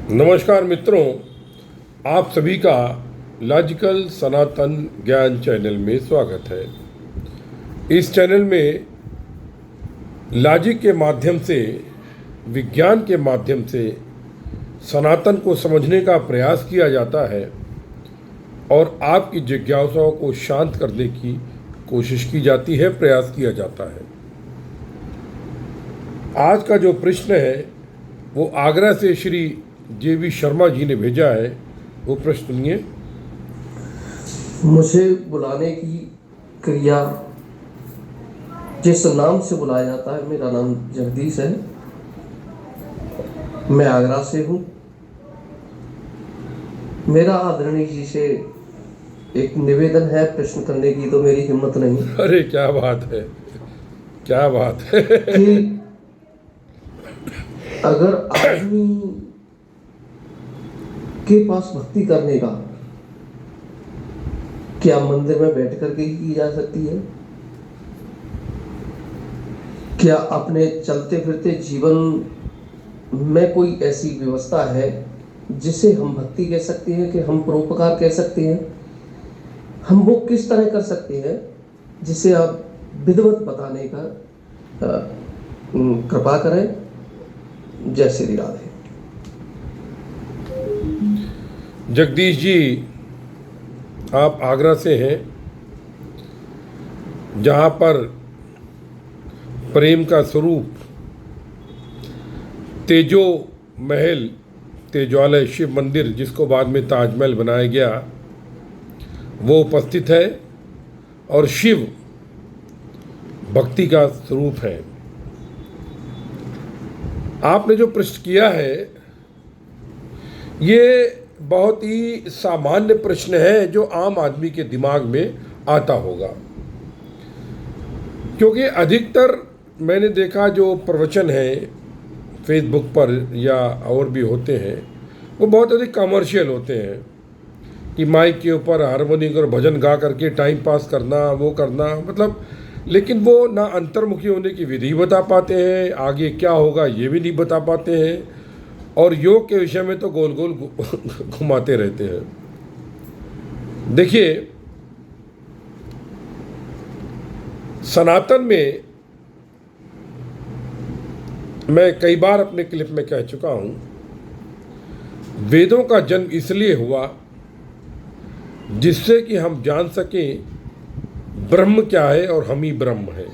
नमस्कार मित्रों, आप सभी का लॉजिकल सनातन ज्ञान चैनल में स्वागत है। इस चैनल में लॉजिक के माध्यम से, विज्ञान के माध्यम से सनातन को समझने का प्रयास किया जाता है और आपकी जिज्ञासाओं को शांत करने की कोशिश की जाती है, प्रयास किया जाता है। आज का जो प्रश्न है वो आगरा से श्री JV शर्मा जी ने भेजा है। वो प्रश्न सुनिए। मुझे बुलाने की क्रिया जिस नाम से बुलाया जाता है, मेरा नाम जगदीश है, मैं आगरा से हूँ। मेरा आदरणीय जी से एक निवेदन है प्रश्न करने की, तो मेरी हिम्मत नहीं। अरे क्या बात है, क्या बात है। कि अगर आदमी के पास भक्ति करने का क्या मंदिर में बैठ करके ही की जा सकती है? क्या अपने चलते फिरते जीवन में कोई ऐसी व्यवस्था है जिसे हम भक्ति कह सकते हैं, कि हम परोपकार कह सकते हैं? हम वो किस तरह कर सकते हैं जिसे आप विधिवत बताने का कृपा करें। जय श्री राधे। जगदीश जी, आप आगरा से हैं, जहाँ पर प्रेम का स्वरूप तेजो महल, तेजवालय शिव मंदिर, जिसको बाद में ताजमहल बनाया गया, वो उपस्थित है और शिव भक्ति का स्वरूप है। आपने जो प्रश्न किया है ये बहुत ही सामान्य प्रश्न है जो आम आदमी के दिमाग में आता होगा, क्योंकि अधिकतर मैंने देखा जो प्रवचन है फेसबुक पर या और भी होते हैं, वो बहुत अधिक कमर्शियल होते हैं कि माइक के ऊपर हारमोनियम और भजन गा करके टाइम पास करना, वो करना, मतलब, लेकिन वो ना अंतर्मुखी होने की विधि बता पाते हैं, आगे क्या होगा ये भी नहीं बता पाते हैं, और योग के विषय में तो गोल गोल घुमाते रहते हैं। देखिए, सनातन में मैं कई बार अपने क्लिप में कह चुका हूं, वेदों का जन्म इसलिए हुआ जिससे कि हम जान सकें ब्रह्म क्या है और हम ही ब्रह्म हैं।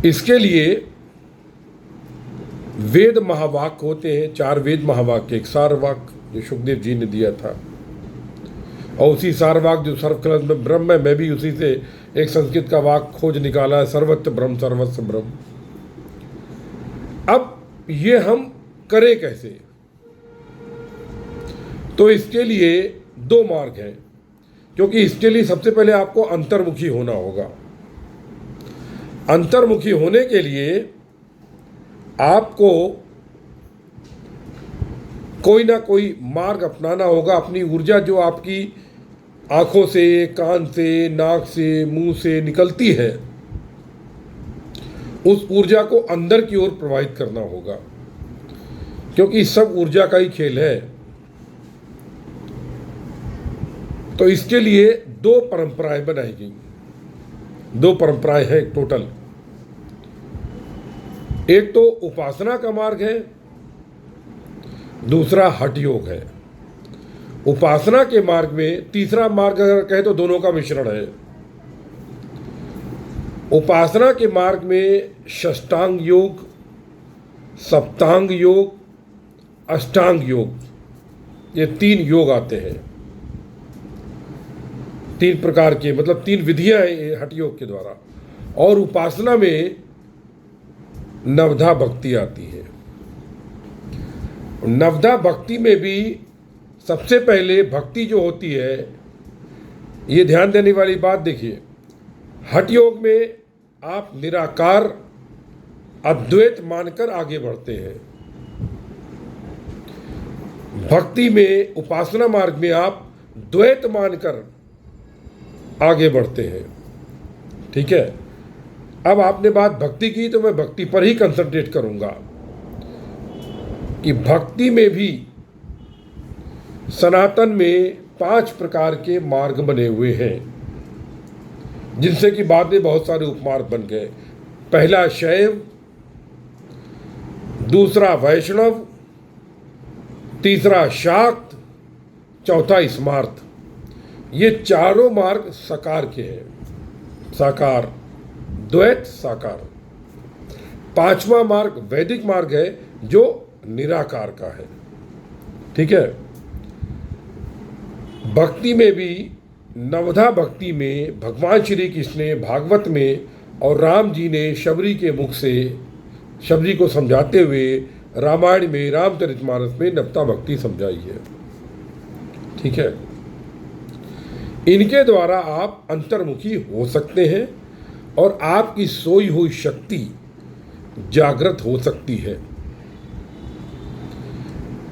इसके लिए वेद महावाक्य होते हैं, 4 वेद महावाक्य, एक सारवाक्य जो सुखदेव जी ने दिया था, और उसी सारवाक्य जो सर्वकलश में ब्रह्म है, मैं भी उसी से एक संस्कृत का वाक्य खोज निकाला है, सर्वत्र ब्रह्म सर्वस्व ब्रह्म। अब ये हम करें कैसे? तो इसके लिए 2 मार्ग हैं, क्योंकि इसके लिए सबसे पहले आपको अंतर्मुखी होना होगा। अंतर्मुखी होने के लिए आपको कोई ना कोई मार्ग अपनाना होगा। अपनी ऊर्जा जो आपकी आंखों से, कान से, नाक से, मुंह से निकलती है, उस ऊर्जा को अंदर की ओर प्रवाहित करना होगा, क्योंकि सब ऊर्जा का ही खेल है। तो इसके लिए 2 परंपराएं बनाई गई, 2 परंपराएं हैं टोटल। एक तो उपासना का मार्ग है, दूसरा हठ योग है। उपासना के मार्ग में तीसरा मार्ग अगर कहे तो दोनों का मिश्रण है। उपासना के मार्ग में षष्टांग योग, सप्तांग योग, अष्टांग योग, ये 3 योग आते हैं। 3 प्रकार के, मतलब 3 विधियां हैं हठ योग के द्वारा। और उपासना में नवधा भक्ति आती है। नवधा भक्ति में भी सबसे पहले भक्ति जो होती है, ये ध्यान देने वाली बात देखिए, हठ योग में आप निराकार अद्वैत मानकर आगे बढ़ते हैं। भक्ति में, उपासना मार्ग में आप द्वैत मानकर आगे बढ़ते हैं। ठीक है, अब आपने बात भक्ति की, तो मैं भक्ति पर ही कंसंट्रेट करूंगा। कि भक्ति में भी सनातन में 5 प्रकार के मार्ग बने हुए हैं, जिनसे कि बाद में बहुत सारे उपमार्ग बन गए। पहला शैव, दूसरा वैष्णव, तीसरा शाक्त, चौथा स्मार्त। ये चारों मार्ग साकार के हैं, साकार, द्वैत साकार। 5वां मार्ग वैदिक मार्ग है जो निराकार का है। ठीक है। भक्ति में भी नवधा भक्ति में भगवान श्री कृष्ण ने भागवत में और राम जी ने शबरी के मुख से शबरी को समझाते हुए रामायण में रामचरितमानस में नवधा भक्ति समझाई है। ठीक है। इनके द्वारा आप अंतर्मुखी हो सकते हैं और आपकी सोई हुई शक्ति जागृत हो सकती है।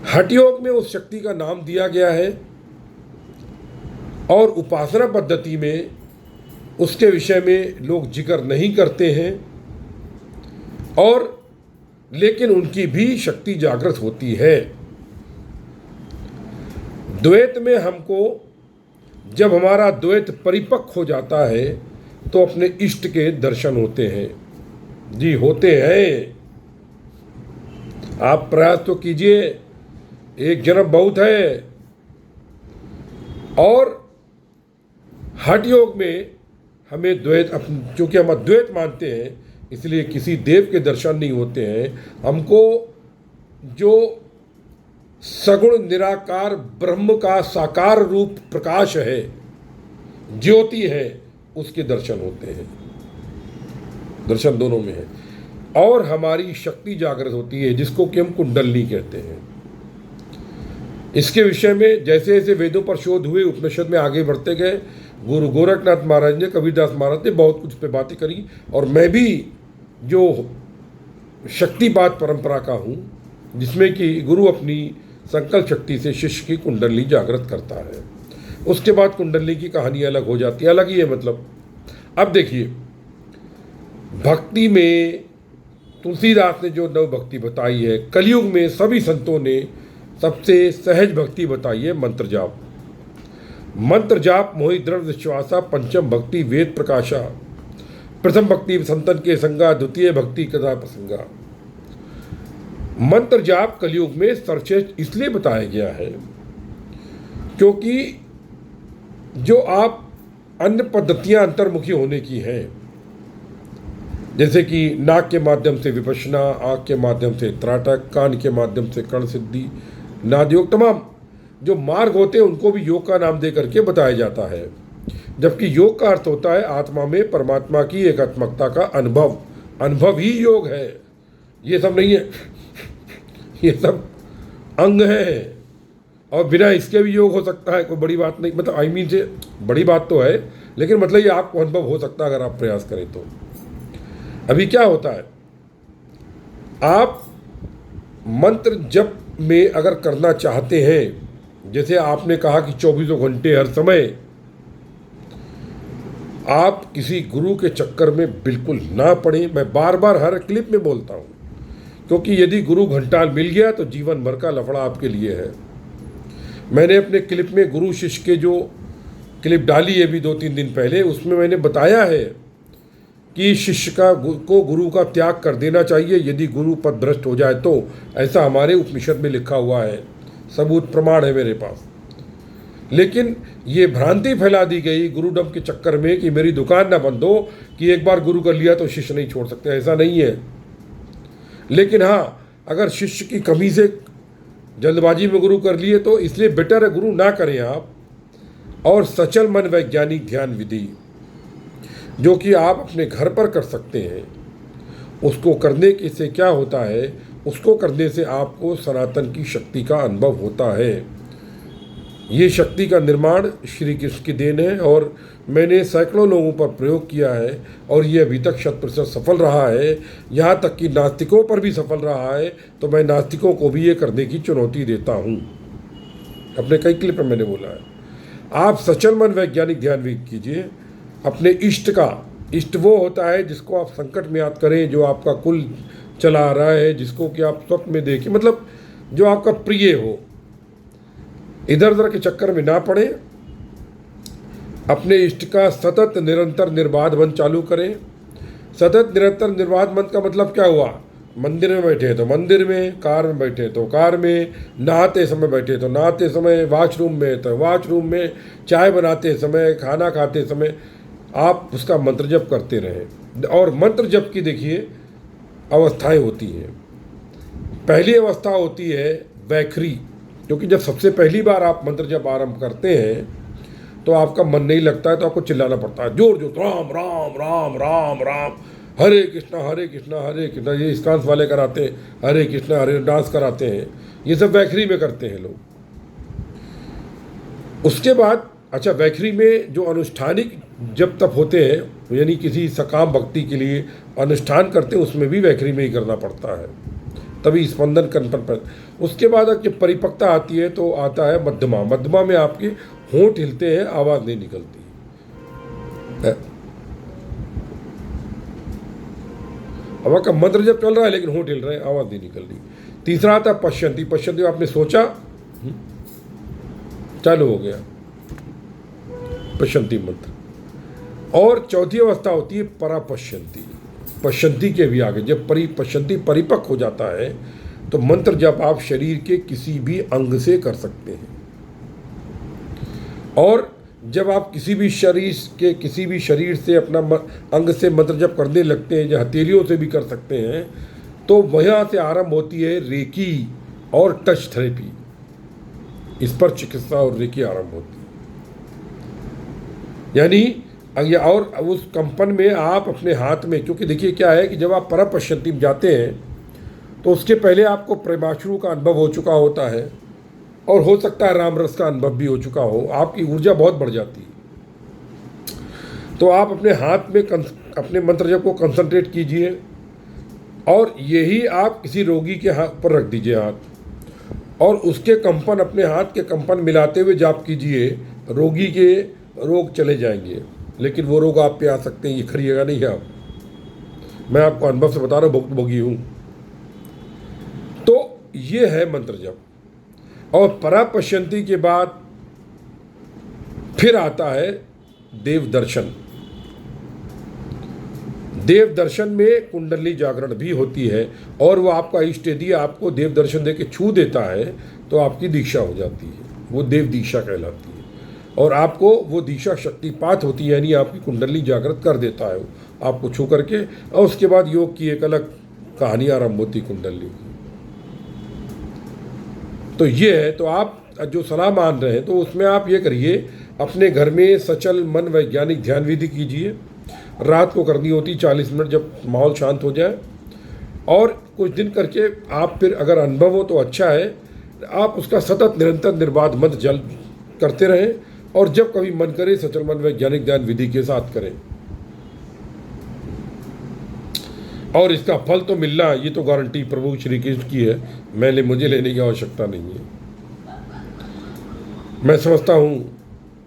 हठ योग में उस शक्ति का नाम दिया गया है और उपासना पद्धति में उसके विषय में लोग जिक्र नहीं करते हैं, और लेकिन उनकी भी शक्ति जागृत होती है। द्वैत में हमको, जब हमारा द्वैत परिपक्व हो जाता है तो अपने इष्ट के दर्शन होते हैं। जी होते हैं। आप प्रयास तो कीजिए, एक जन्म बहुत है। और हठ योग में हमें द्वैत, चूँकि हम अद्वैत मानते हैं इसलिए किसी देव के दर्शन नहीं होते हैं। हमको जो सगुण निराकार ब्रह्म का साकार रूप प्रकाश है, ज्योति है, उसके दर्शन होते हैं। दर्शन दोनों में है। और हमारी शक्ति जागृत होती है, जिसको कि हम कुंडलनी कहते हैं। इसके विषय में जैसे जैसे वेदों पर शोध हुए, उपनिषद में आगे बढ़ते गए, गुरु गोरखनाथ महाराज ने, कबीरदास महाराज ने बहुत कुछ पे बातें करी। और मैं भी जो शक्तिपात परंपरा का हूँ, जिसमें कि गुरु अपनी संकल्प शक्ति से शिष्य की कुंडली जागृत करता है। उसके बाद कुंडली की कहानी अलग हो जाती है, अलग ही है मतलब। अब देखिए, भक्ति में तुलसीदास ने जो नव भक्ति बताई है, कलयुग में सभी संतों ने सबसे सहज भक्ति बताई है, मंत्र जाप। मंत्र जाप मोहि दृढ़ विश्वासा, पंचम भक्ति वेद प्रकाशा, प्रथम भक्ति संतन के संगा, द्वितीय भक्ति कथा प्रसंगा। मंत्र जाप कलयुग में सर्वश्रेष्ठ इसलिए बताया गया है क्योंकि जो आप अन्य पद्धतियां अंतर्मुखी होने की हैं, जैसे कि नाक के माध्यम से विपश्यना, आँख के माध्यम से त्राटक, कान के माध्यम से कर्ण सिद्धि, नाद योग, तमाम जो मार्ग होते हैं उनको भी योग का नाम दे करके बताया जाता है। जबकि योग का अर्थ होता है आत्मा में परमात्मा की एकात्मकता का अनुभव। अनुभव ही योग है, ये सब नहीं है, ये सब अंग है। और बिना इसके भी योग हो सकता है, कोई बड़ी बात नहीं। मतलब आई मीन से बड़ी बात तो है, लेकिन मतलब ये आपको अनुभव हो सकता है अगर आप प्रयास करें तो। अभी क्या होता है, आप मंत्र जप में अगर करना चाहते हैं, जैसे आपने कहा कि 24 घंटे हर समय, आप किसी गुरु के चक्कर में बिल्कुल ना पड़ें। मैं बार बार हर क्लिप में बोलता हूँ, क्योंकि यदि गुरु घंटाल मिल गया तो जीवन भर का लफड़ा आपके लिए है। मैंने अपने क्लिप में गुरु शिष्य के जो क्लिप डाली है अभी 2-3 दिन पहले, उसमें मैंने बताया है कि शिष्य को गुरु का त्याग कर देना चाहिए यदि गुरु पद भ्रष्ट हो जाए तो। ऐसा हमारे उपनिषद में लिखा हुआ है, सबूत प्रमाण है मेरे पास। लेकिन ये भ्रांति फैला दी गई गुरुडम के चक्कर में कि मेरी दुकान ना बंद हो, कि एक बार गुरु कर लिया तो शिष्य नहीं छोड़ सकते। ऐसा नहीं है। लेकिन हाँ, अगर शिष्य की कमी से जल्दबाजी में गुरु कर लिए तो इसलिए बेटर है गुरु ना करें आप। और सचल मन वैज्ञानिक ध्यान विधि, जो कि आप अपने घर पर कर सकते हैं, उसको करने से क्या होता है, उसको करने से आपको सनातन की शक्ति का अनुभव होता है। ये शक्ति का निर्माण श्री कृष्ण की देन है और मैंने सैकड़ों लोगों पर प्रयोग किया है और ये अभी तक 100% सफल रहा है। यहाँ तक कि नास्तिकों पर भी सफल रहा है। तो मैं नास्तिकों को भी ये करने की चुनौती देता हूँ। अपने कई क्लिप में मैंने बोला है, आप सचल मन वैज्ञानिक ध्यान भी कीजिए अपने इष्ट का। इष्ट वो होता है जिसको आप संकट में याद करें, जो आपका कुल चला आ रहा है, जिसको कि आप स्वप्न में देखें। मतलब जो आपका प्रिय हो। इधर उधर के चक्कर में ना पड़े, अपने इष्ट का सतत निरंतर निर्बाध मंत्र चालू करें। सतत निरंतर निर्बाध मंत्र का मतलब क्या हुआ? मंदिर में बैठे तो मंदिर में, कार में बैठे तो कार में, नहाते समय बैठे तो नहाते समय, वॉशरूम में तो वॉशरूम में, चाय बनाते समय, खाना खाते समय आप उसका मंत्र जप करते रहें। और मंत्र जप की देखिए अवस्थाएं होती हैं। पहली अवस्था होती है वैखरी, क्योंकि जब सबसे पहली बार आप मंत्र जप आरंभ करते हैं तो आपका मन नहीं लगता है, तो आपको चिल्लाना पड़ता है जोर जोर, राम राम राम राम राम, हरे कृष्णा हरे कृष्णा हरे कृष्णा। ये इस्कांस वाले कराते हैं, हरे कृष्णा हरे डांस कराते हैं, ये सब वैखरी में करते हैं लोग। उसके बाद अच्छा, वैखरी में जो अनुष्ठानिक जब तप होते हैं, यानी किसी सकाम भक्ति के लिए अनुष्ठान करते हैं, उसमें भी वैखरी में ही करना पड़ता है, तभी स्पंदन कंपन पर। उसके बाद जब परिपक्वता आती है तो आता है मध्यमा। मध्यमा में आपके होंठ हिलते हैं, आवाज़ नहीं निकलती है। अब आपका मंत्र जब चल रहा है लेकिन होंठ हिल रहे हैं, आवाज़ नहीं निकल रही। तीसरा आता है पश्यंती। पश्यंती आपने सोचा, चालू हो गया पश्यंती मंत्र। और चौथी अवस्था होती है परापश्यंती। पश्यंती के भी आगे जब पश्यंती परिपक्व हो जाता है तो मंत्र जब आप शरीर के किसी भी अंग से कर सकते हैं। और जब आप किसी भी शरीर से अपना अंग से मंत्र जप करने लगते हैं, जो हथेलियों से भी कर सकते हैं, तो वहाँ से आरंभ होती है रेकी और टच थेरेपी। इस पर चिकित्सा और रेकी आरंभ होती है। यानी और उस कंपन में आप अपने हाथ में, क्योंकि देखिए क्या है कि जब आप परपश्यंती में जाते हैं तो उसके पहले आपको प्रेमाश्रु का अनुभव हो चुका होता है, और हो सकता है राम रस का अनुभव भी हो चुका हो। आपकी ऊर्जा बहुत बढ़ जाती है। तो आप अपने हाथ में अपने मंत्र जप को कंसंट्रेट कीजिए, और यही आप किसी रोगी के हाथ पर रख दीजिए हाथ, और उसके कंपन, अपने हाथ के कंपन मिलाते हुए जाप कीजिए। रोगी के रोग चले जाएंगे, लेकिन वो रोग आप पे आ सकते हैं, ये खरीदेगा नहीं है आप। मैं आपको अनुभव से बता रहा हूँ, भुक्तभोगी हूँ। तो ये है मंत्र जप। और परापश्यंती के बाद फिर आता है देव दर्शन। देव दर्शन में कुंडली जागरण भी होती है, और वो आपका इष्ट यदि आपको देव दर्शन दे के छू देता है तो आपकी दीक्षा हो जाती है, वो देव दीक्षा कहलाती है। और आपको वो दीक्षा शक्तिपात होती है, यानी आपकी कुंडली जागृत कर देता है वो आपको छू करके। और उसके बाद योग की एक अलग कहानी आरंभ होती कुंडली की। तो ये है, तो आप जो सलाह मान रहे हैं तो उसमें आप ये करिए, अपने घर में सचल मन वैज्ञानिक ध्यान विधि कीजिए। रात को करनी होती 40 मिनट, जब माहौल शांत हो जाए। और कुछ दिन करके आप फिर अगर अनुभव हो तो अच्छा है, आप उसका सतत निरंतर निर्बाध मंत्र जल करते रहें, और जब कभी मन करे सचल मन वैज्ञानिक ध्यान विधि के साथ करें। और इसका फल तो मिलना, ये तो गारंटी प्रभु श्री कृष्ण की है, मुझे लेने की आवश्यकता नहीं है। मैं समझता हूँ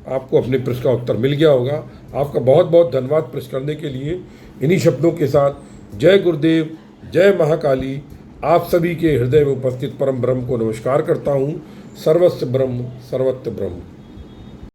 आपको अपने प्रश्न का उत्तर मिल गया होगा। आपका बहुत बहुत धन्यवाद प्रश्न करने के लिए। इन्हीं शब्दों के साथ जय गुरुदेव, जय महाकाली, आप सभी के हृदय में उपस्थित परम ब्रह्म को नमस्कार करता हूँ। सर्वस्य ब्रह्म सर्वत्र ब्रह्म।